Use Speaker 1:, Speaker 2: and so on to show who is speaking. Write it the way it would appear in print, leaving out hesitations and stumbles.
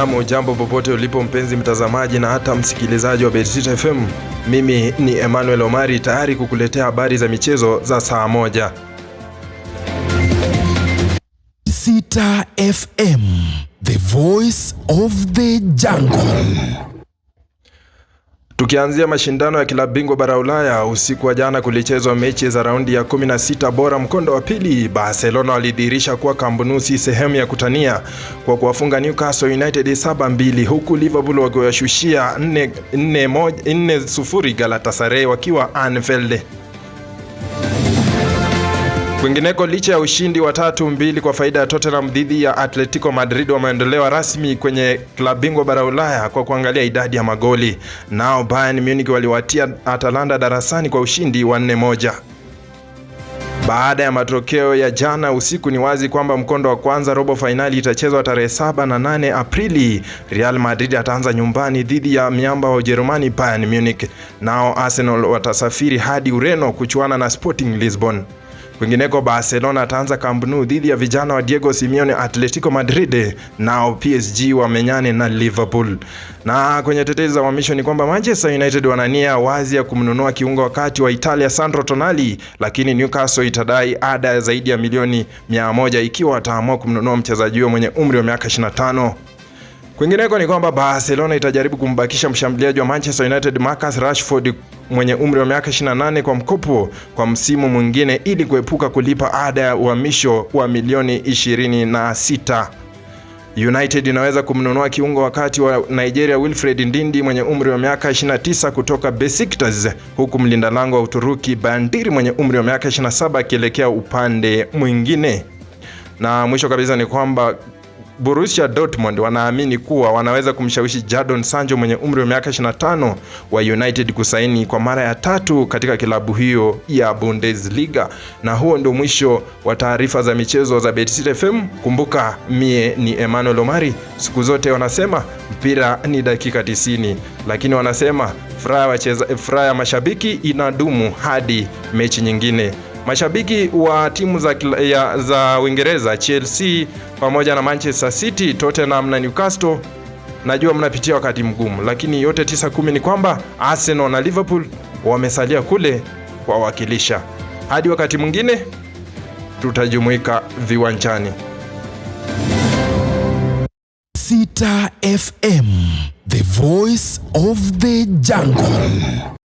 Speaker 1: Naam, jambo popote ulipo mpenzi mtazamaji na hata msikilizaji wa Bet FM. Mimi ni Emmanuel Omari, tayari kukuletea habari za michezo za saa moja.
Speaker 2: Sita FM, the voice of the jungle.
Speaker 1: Tukianzia mashindano ya klabu bingwa bara Ulaya, usiku wa jana kulichezwa mechi za raundi ya 16 bora mkondo wa pili. Barcelona walidhihirisha kuwa Camp Nou si sehemu ya kutania kwa kuwafunga Newcastle United 7-2, huku Liverpool wakiwashushia 4-0 Galatasaray wakiwa Anfield. Kwingineko, licha ya ushindi wa 3-2 kwa faida ya Tottenham dhidi ya Atletico Madrid, wameondolewa rasmi kwenye klabu bingwa bara Ulaya kwa kuangalia idadi ya magoli. Nao Bayern Munich waliwatia Atalanta darasani kwa ushindi wa 4-1. Baada ya matokeo ya jana usiku, ni wazi kwamba mkondo wa kwanza robo finali itachezwa tarehe 7 na 8 Aprili. Real Madrid ataanza nyumbani dhidi ya miamba wa Ujerumani Bayern Munich. Nao Arsenal watasafiri hadi Ureno kuchuana na Sporting Lisbon. Kwingineko, Barcelona ataanza Camp Nou dhidi ya vijana wa Diego Simeone Atletico Madrid, nao PSG wamenyane na Liverpool. Na kwenye tetezi za uhamisho ni kwamba Manchester United wanania wazi ya kumnunua kiungo wakati wa Italia Sandro Tonali, lakini Newcastle itadai ada zaidi ya milioni 100 ikiwa wataamua kumnunua mchezaji huyo mwenye umri wa miaka 25. Kwingineko ni kwamba Barcelona itajaribu kumbakisha mshambuliaji wa Manchester United Marcus Rashford mwenye umri wa miaka 28 kwa mkopo kwa msimu mwingine ili kuepuka kulipa ada ya uhamisho wa milioni 26. United inaweza kumnunua kiungo wakati wa Nigeria Wilfred Ndidi mwenye umri wa miaka 29 kutoka Besiktas, huku mlinda lango wa Uturuki Bandiri mwenye umri wa miaka 27 akielekea upande mwingine. Na mwisho kabisa ni kwamba Borussia Dortmund wanaamini kuwa wanaweza kumshawishi Jadon Sancho mwenye umri wa miaka 25 wa United kusaini kwa mara ya 3 katika klabu hiyo ya Bundesliga. Na huo ndio mwisho wa taarifa za michezo za Bet FM. Kumbuka mie ni Emmanuel Omari. Siku zote wanasema mpira ni dakika 90, lakini wanasema furaha ya mashabiki inadumu hadi mechi nyingine. Mashabiki wa timu za Uingereza, Chelsea pamoja na Manchester City, Tottenham na Newcastle, najua mnapitia wakati mgumu, lakini yote 9-10 ni kwamba Arsenal na Liverpool wamesalia kule kuwakilisha. Hadi wakati mwingine tutajumuika viwanjani.
Speaker 2: Sita FM, the voice of the jungle.